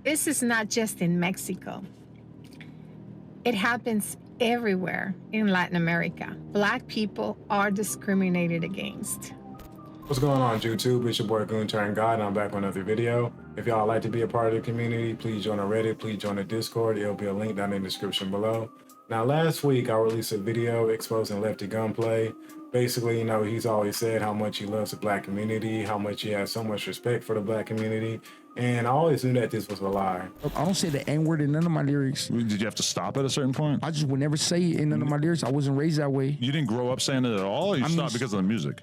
This is not just in Mexico. It happens everywhere in Latin America. Black people are discriminated against. What's going on, YouTube? It's your boy Goon Turned God, and I'm back with another video. If y'all like to be a part of the community, please join the Reddit, please join the Discord. It'll be a link down in the description below. Now, last week, I released a video exposing Lefty Gunplay. Basically, he's always said how much he loves the black community, how much he has so much respect for the black community, and I always knew that this was a lie. I don't say the N-word in none of my lyrics. Did you have to stop at a certain point? I just would never say it in none of my lyrics. I wasn't raised that way. You didn't grow up saying it at all, or you stopped because of the music?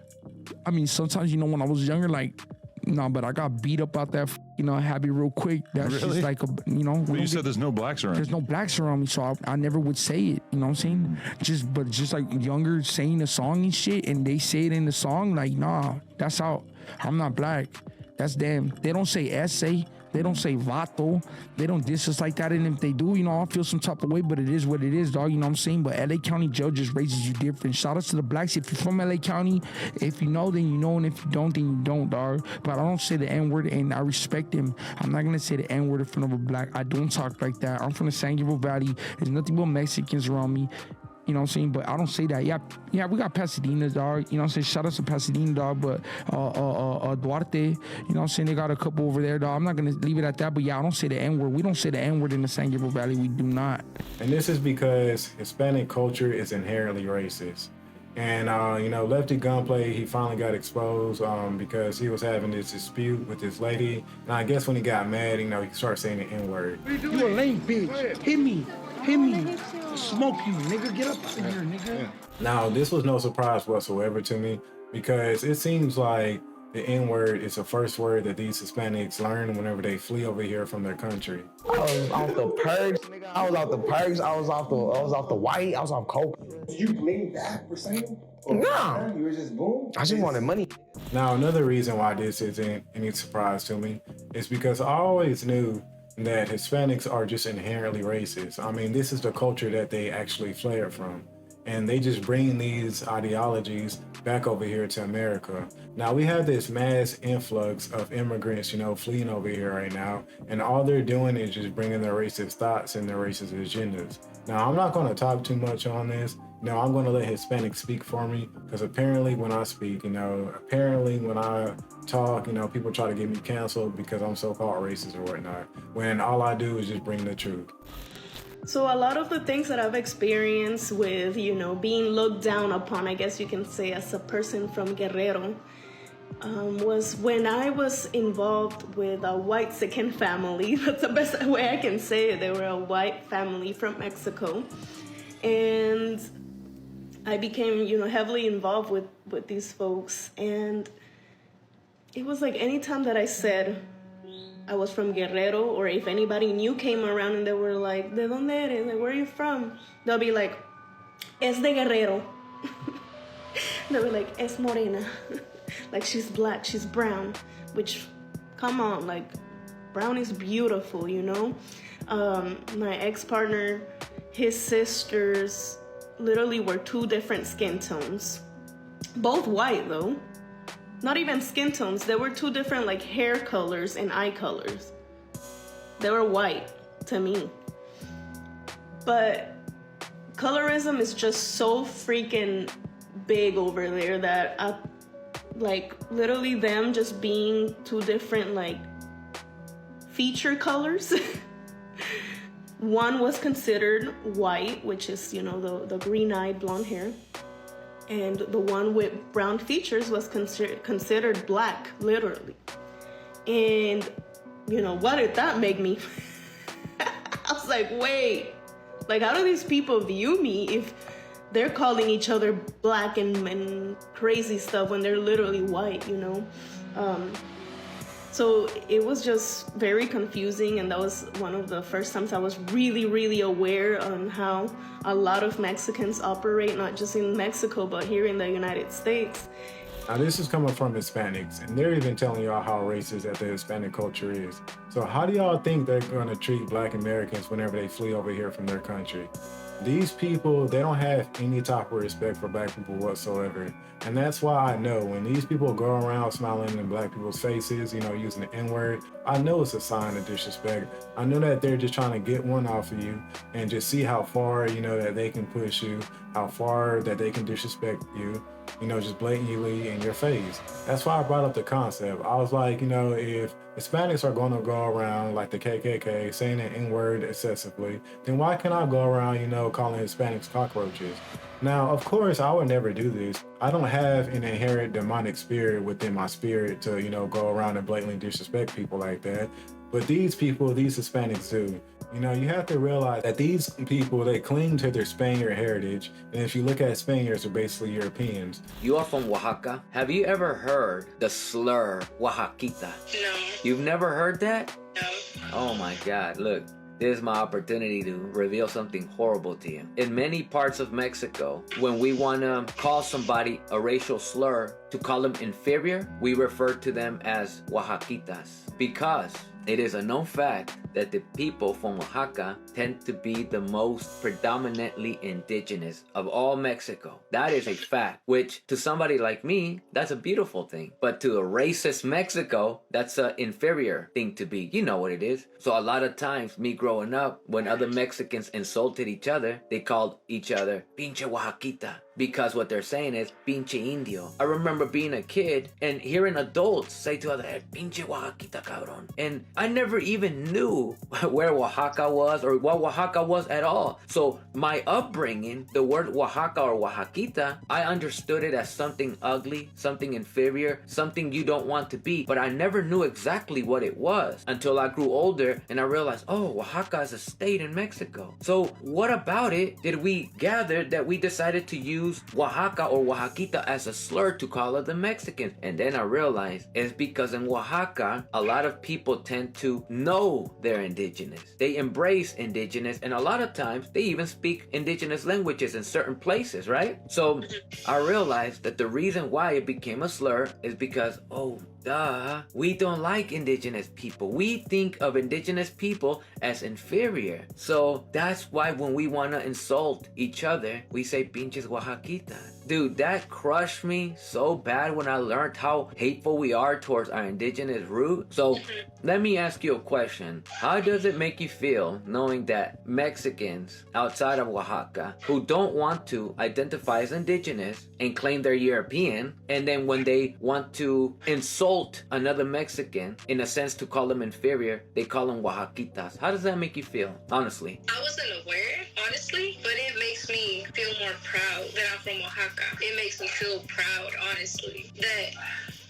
I mean, sometimes, when I was younger, but I got beat up out that, habit real quick. That's really? just like, But you said there's no blacks around. There's no blacks around me, so I never would say it. You know what I'm saying? Just like younger saying a song and shit, and they say it in the song, like, nah, that's out. I'm not black. That's them. They don't say essay. They don't say vato. They don't diss us like that. And if they do, I'll feel some type of way, but it is what it is, dog. You know what I'm saying? But LA County jail just raises you different. Shout out to the blacks. If you're from LA County, if you know, then you know. And if you don't, then you don't, dog. But I don't say the N-word, and I respect him. I'm not going to say the N-word in front of a black. I don't talk like that. I'm from the San Gabriel Valley. There's nothing but Mexicans around me. You know what I'm saying? But I don't say that. Yeah, we got Pasadena, dog. You know what I'm saying? Shout out to Pasadena, dog. But Duarte, you know what I'm saying? They got a couple over there, dog. I'm not going to leave it at that. But yeah, I don't say the N-word. We don't say the N-word in the San Gabriel Valley. We do not. And this is because Hispanic culture is inherently racist. And, Lefty Gunplay, he finally got exposed because he was having this dispute with this lady. And I guess when he got mad, he started saying the N-word. You a lame bitch. Hit me. Hit me. Smoke you, nigga. Get up out of here, nigga. Now, this was no surprise whatsoever to me because it seems like the N-word is the first word that these Hispanics learn whenever they flee over here from their country. I was off the perks, nigga. I was off the perks. I was off the white. I was off coke. You blamed that for saying? No. You were just boom? I just wanted money. Now, another reason why this isn't any surprise to me is because I always knew that Hispanics are just inherently racist. I mean, this is the culture that they actually flared from. And they just bring these ideologies back over here to America. Now, we have this mass influx of immigrants, fleeing over here right now. And all they're doing is just bringing their racist thoughts and their racist agendas. Now, I'm not going to talk too much on this. I'm going to let Hispanics speak for me, because apparently when I speak, apparently when I talk, people try to get me canceled because I'm so-called racist or whatnot, when all I do is just bring the truth. So a lot of the things that I've experienced with, being looked down upon, I guess you can say, as a person from Guerrero, was when I was involved with a white second family. That's the best way I can say it. They were a white family from Mexico. And I became, heavily involved with these folks. And it was like anytime that I said I was from Guerrero, or if anybody new came around and they were like, ¿De dónde eres? Like, where are you from? They'll be like, es de Guerrero. They'll be like, es morena. Like, she's black, she's brown. Which, come on, like, brown is beautiful, My ex-partner, his sisters literally were two different skin tones. Both white, though. Not even skin tones. They were two different, hair colors and eye colors. They were white to me. But colorism is just so freaking big over there that literally them just being two different, feature colors. One was considered white, which is, the green-eyed blonde hair. And the one with brown features was considered black, literally. And, what did that make me? I was like, wait, how do these people view me if they're calling each other black and crazy stuff when they're literally white, So it was just very confusing, and that was one of the first times I was really, really aware on how a lot of Mexicans operate, not just in Mexico, but here in the United States. Now, this is coming from Hispanics, and they're even telling y'all how racist that the Hispanic culture is. So how do y'all think they're going to treat Black Americans whenever they flee over here from their country? These people, they don't have any type of respect for black people whatsoever. And that's why I know when these people go around smiling in black people's faces, using the N-word, I know it's a sign of disrespect. I know that they're just trying to get one off of you and just see how far, that they can push you, how far that they can disrespect you, just blatantly in your face. That's why I brought up the concept. I was like, if Hispanics are going to go around like the KKK saying the N-word excessively, then why can't I go around, calling Hispanics cockroaches? Now, of course, I would never do this. I don't have an inherent demonic spirit within my spirit to, go around and blatantly disrespect people like that. But these people, these Hispanics do. You have to realize that these people, they cling to their Spaniard heritage. And if you look at Spaniards, they're basically Europeans. You are from Oaxaca. Have you ever heard the slur Oaxaquita? No. You've never heard that? No. Oh my God, look. This is my opportunity to reveal something horrible to you. In many parts of Mexico, when we want to call somebody a racial slur, to call them inferior, we refer to them as Oaxaquitas. Because it is a known fact that the people from Oaxaca tend to be the most predominantly indigenous of all Mexico. That is a fact, which to somebody like me, that's a beautiful thing. But to a racist Mexico, that's an inferior thing to be. You know what it is. So a lot of times, me growing up, when other Mexicans insulted each other, they called each other pinche Oaxaquita. Because what they're saying is pinche indio. I remember being a kid and hearing adults say to other, pinche Oaxaquita cabrón. And I never even knew where Oaxaca was or what Oaxaca was at all. So my upbringing, the word Oaxaca or Oaxaquita, I understood it as something ugly, something inferior, something you don't want to be. But I never knew exactly what it was until I grew older and I realized, oh, Oaxaca is a state in Mexico. So what about it did we gather that we decided to use Oaxaca or Oaxaquita as a slur to call other Mexicans? And then I realized it's because in Oaxaca, a lot of people tend to know they're indigenous. They embrace indigenous, and a lot of times they even speak indigenous languages in certain places, right? So I realized that the reason why it became a slur is because, oh, duh, we don't like indigenous people. We think of indigenous people as inferior. So that's why when we want to insult each other, we say pinches Oaxaquitas. Dude, that crushed me so bad when I learned how hateful we are towards our indigenous root. So let me ask you a question. How does it make you feel knowing that Mexicans outside of Oaxaca who don't want to identify as indigenous and claim they're European, and then when they want to insult another Mexican in a sense to call them inferior, they call them Oaxaquitas? How does that make you feel, honestly? I wasn't aware, honestly, but it makes me feel more proud that I'm from Oaxaca. It makes me feel proud, honestly, that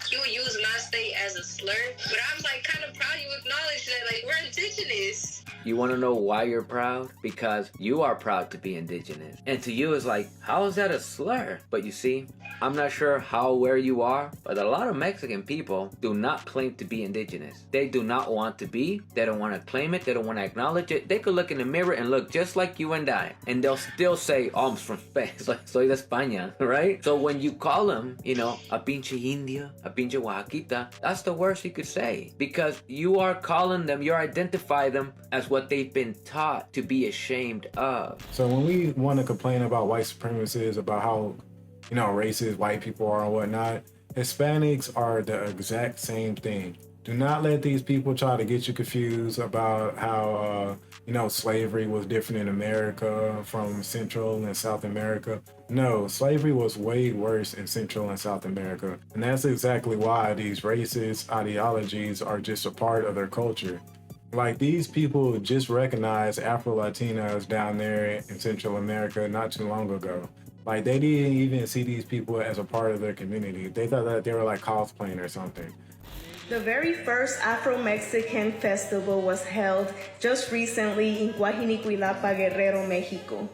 you use my state as a slur, but I'm like kind of proud you acknowledge that like we're indigenous. You want to know why you're proud? Because you are proud to be indigenous. And to you it's like, how is that a slur? But you see, I'm not sure how aware you are, but a lot of Mexican people do not claim to be indigenous. They do not want to be. They don't want to claim it. They don't want to acknowledge it. They could look in the mirror and look just like you and I, and they'll still say, oh, I'm from Spain. Soy de España, right? So when you call them, a pinche indio, a pinche Oaxaquita, that's the worst you could say, because you are calling them, you identify them as what they've been taught to be ashamed of. So when we want to complain about white supremacists, about how, racist white people are and whatnot, Hispanics are the exact same thing. Do not let these people try to get you confused about how, slavery was different in America from Central and South America. No, slavery was way worse in Central and South America. And that's exactly why these racist ideologies are just a part of their culture. Like, these people just recognized Afro-Latinos down there in Central America not too long ago. Like, they didn't even see these people as a part of their community. They thought that they were like cosplaying or something. The very first Afro-Mexican festival was held just recently in Guajinicuilapa, Guerrero, Mexico.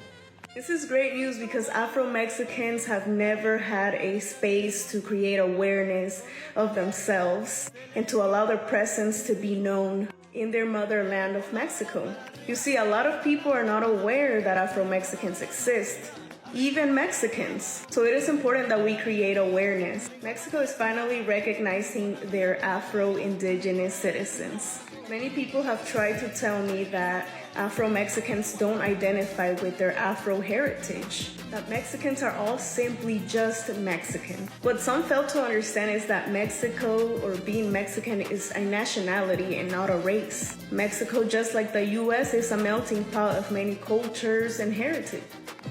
This is great news because Afro-Mexicans have never had a space to create awareness of themselves and to allow their presence to be known in their motherland of Mexico. You see, a lot of people are not aware that Afro-Mexicans exist, even Mexicans. So it is important that we create awareness. Mexico is finally recognizing their Afro-Indigenous citizens. Many people have tried to tell me that Afro-Mexicans don't identify with their Afro heritage, that Mexicans are all simply just Mexican. What some fail to understand is that Mexico, or being Mexican, is a nationality and not a race. Mexico, just like the US, is a melting pot of many cultures and heritage.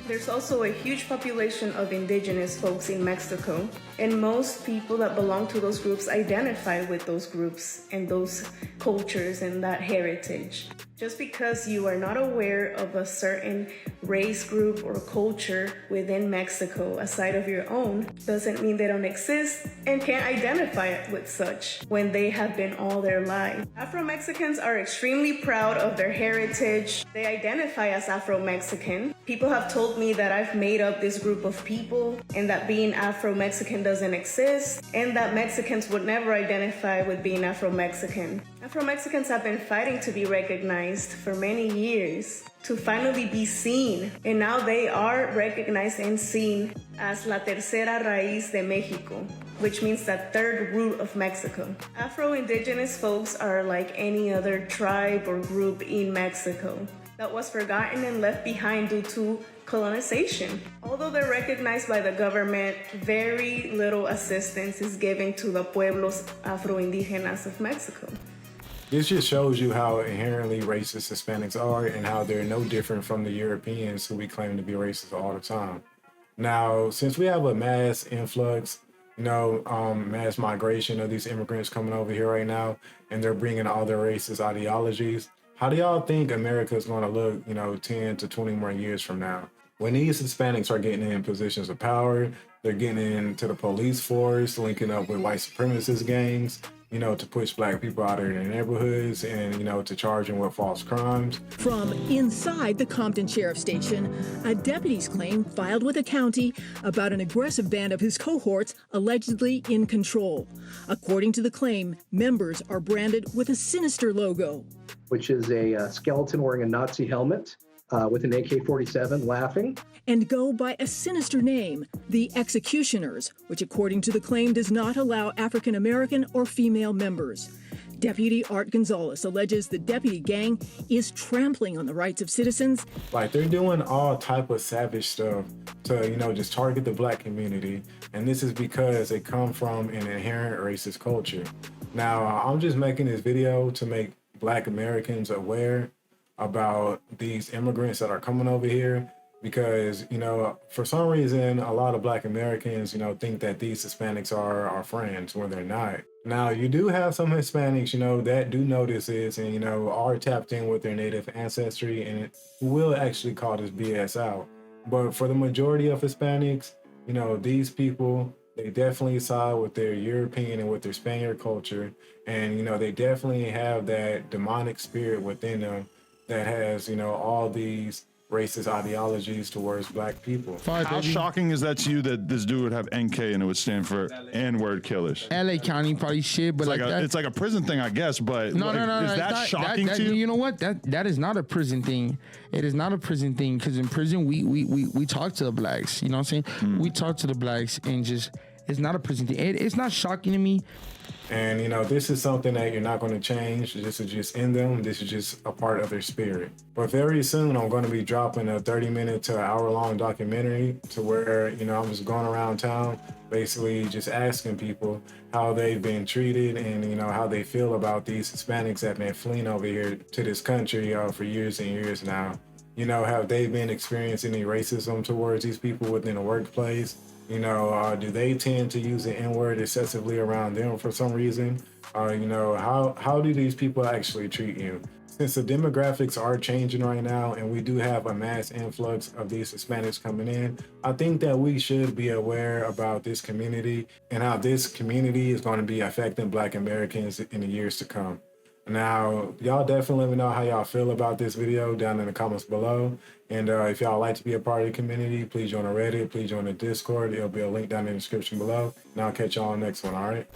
There's also a huge population of indigenous folks in Mexico, and most people that belong to those groups identify with those groups and those cultures and that heritage. Just because you are not aware of a certain race group or culture within Mexico aside of your own doesn't mean they don't exist and can't identify with such when they have been all their life. Afro-Mexicans are extremely proud of their heritage. They identify as Afro-Mexican. People have told me that I've made up this group of people and that being Afro-Mexican doesn't exist and that Mexicans would never identify with being Afro-Mexican. Afro-Mexicans have been fighting to be recognized for many years, to finally be seen, and now they are recognized and seen as La Tercera Raíz de México, which means the third root of Mexico. Afro-Indigenous folks are like any other tribe or group in Mexico that was forgotten and left behind due to colonization. Although they're recognized by the government, very little assistance is given to the pueblos Afro-Indígenas of Mexico. This just shows you how inherently racist Hispanics are and how they're no different from the Europeans who we claim to be racist all the time. Now, since we have a mass influx, mass migration of these immigrants coming over here right now, and they're bringing all their racist ideologies, how do y'all think America is going to look, 10 to 20 more years from now? When these Hispanics are getting in positions of power, they're getting into the police force, linking up with white supremacist gangs, to push black people out of their neighborhoods and, to charge them with false crimes. From inside the Compton Sheriff Station, a deputy's claim filed with the county about an aggressive band of his cohorts allegedly in control. According to the claim, members are branded with a sinister logo, which is a skeleton wearing a Nazi helmet with an AK-47 laughing. And go by a sinister name, the Executioners, which according to the claim does not allow African American or female members. Deputy Art Gonzalez alleges the deputy gang is trampling on the rights of citizens. Like, they're doing all type of savage stuff to, just target the black community. And this is because they come from an inherent racist culture. Now, I'm just making this video to make black Americans aware about these immigrants that are coming over here. Because, for some reason, a lot of black Americans, think that these Hispanics are our friends when they're not. Now, you do have some Hispanics, that do notice this and, are tapped in with their native ancestry and will actually call this BS out. But for the majority of Hispanics, these people, they definitely side with their European and with their Spaniard culture. And, they definitely have that demonic spirit within them that has, all these racist ideologies towards black people. How shocking is that to you that this dude would have NK and it would stand for N-word killers? LA County probably shit, but it's like a prison thing, I guess. But no, is that shocking to you? You know what? That is not a prison thing. It is not a prison thing because in prison we talk to the blacks. You know what I'm saying? We talk to the blacks and just it's not a prison thing. It's not shocking to me. And, this is something that you're not going to change. This is just in them. This is just a part of their spirit. But very soon, I'm going to be dropping a 30-minute to hour-long documentary to where, I'm just going around town, basically just asking people how they've been treated and, how they feel about these Hispanics that have been fleeing over here to this country for years and years now. Have they been experiencing any racism towards these people within the workplace? Do they tend to use the N-word excessively around them for some reason? How do these people actually treat you? Since the demographics are changing right now and we do have a mass influx of these Hispanics coming in, I think that we should be aware about this community and how this community is going to be affecting black Americans in the years to come. Now, y'all definitely let me know how y'all feel about this video down in the comments below. And if y'all like to be a part of the community, please join the Reddit, please join the Discord. There'll be a link down in the description below. And I'll catch y'all on the next one, all right?